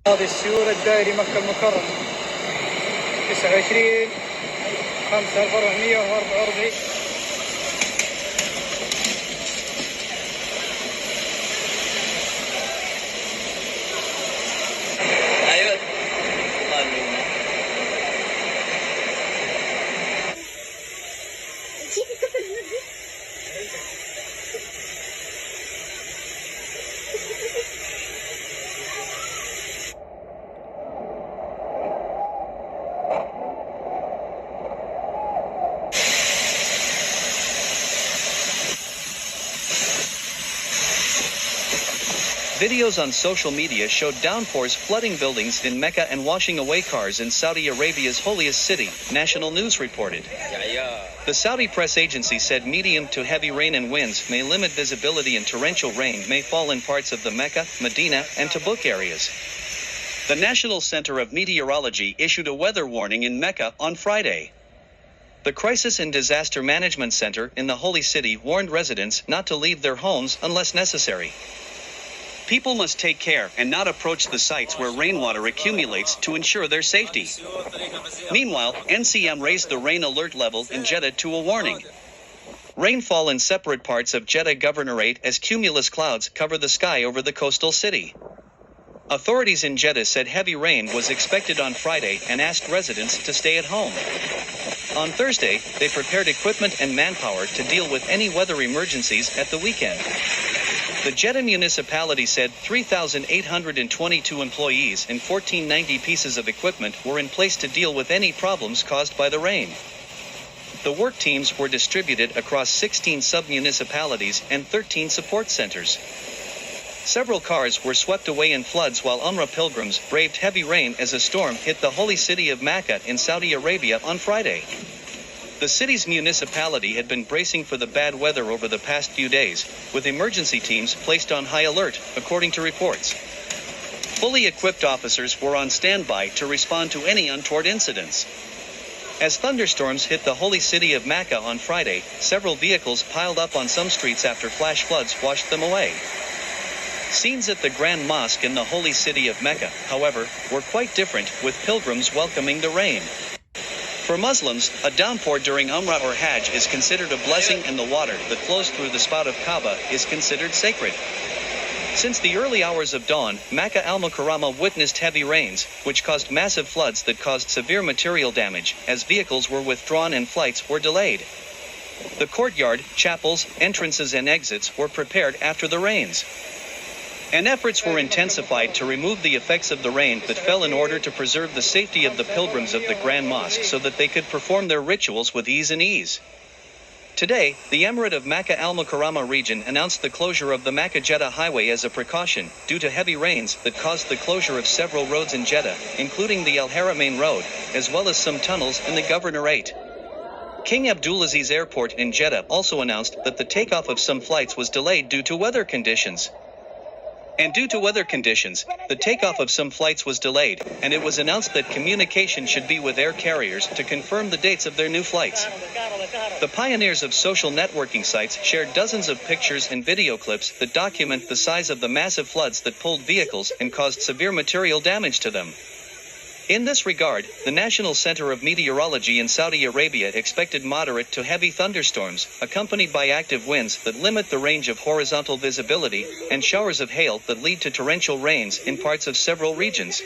هذه السيول الدائري مكة المكرمة 29/5/444. Videos on social media showed downpours flooding buildings in Mecca and washing away cars in Saudi Arabia's holiest city, national news reported. The Saudi press agency said medium to heavy rain and winds may limit visibility and torrential rain may fall in parts of the Mecca, Medina, and Tabuk areas. The National Center of Meteorology issued a weather warning in Mecca on Friday. The Crisis and Disaster Management Center in the Holy City warned residents not to leave their homes unless necessary. People must take care and not approach the sites where rainwater accumulates to ensure their safety. Meanwhile, NCM raised the rain alert level in Jeddah to a warning. Rainfall in separate parts of Jeddah Governorate as cumulus clouds cover the sky over the coastal city. Authorities in Jeddah said heavy rain was expected on Friday and asked residents to stay at home. On Thursday, they prepared equipment and manpower to deal with any weather emergencies at the weekend. The Jeddah municipality said 3,822 employees and 1,490 pieces of equipment were in place to deal with any problems caused by the rain. The work teams were distributed across 16 sub-municipalities and 13 support centers. Several cars were swept away in floods while Umrah pilgrims braved heavy rain as a storm hit the holy city of Mecca in Saudi Arabia on Friday. The city's municipality had been bracing for the bad weather over the past few days, with emergency teams placed on high alert, according to reports. Fully equipped officers were on standby to respond to any untoward incidents. As thunderstorms hit the holy city of Mecca on Friday, several vehicles piled up on some streets after flash floods washed them away. Scenes at the Grand Mosque in the holy city of Mecca, however, were quite different, with pilgrims welcoming the rain. For Muslims, a downpour during Umrah or Hajj is considered a blessing, and the water that flows through the spout of Kaaba is considered sacred. Since the early hours of dawn, Mecca al-Mukarramah witnessed heavy rains, which caused massive floods that caused severe material damage, as vehicles were withdrawn and flights were delayed. The courtyard, chapels, entrances and exits were prepared after the rains. And efforts were intensified to remove the effects of the rain that fell in order to preserve the safety of the pilgrims of the Grand Mosque so that they could perform their rituals with ease. Today, the Emirate of Mecca al-Mukarramah region announced the closure of the Mecca-Jeddah highway as a precaution, due to heavy rains that caused the closure of several roads in Jeddah, including the Al Haramain Road, as well as some tunnels in the Governorate. King Abdulaziz Airport in Jeddah also announced that the takeoff of some flights was delayed due to weather conditions. And due to weather conditions, the takeoff of some flights was delayed, and it was announced that communication should be with air carriers to confirm the dates of their new flights. The pioneers of social networking sites shared dozens of pictures and video clips that document the size of the massive floods that pulled vehicles and caused severe material damage to them. In this regard, the National Center of Meteorology in Saudi Arabia expected moderate to heavy thunderstorms, accompanied by active winds that limit the range of horizontal visibility, and showers of hail that lead to torrential rains in parts of several regions.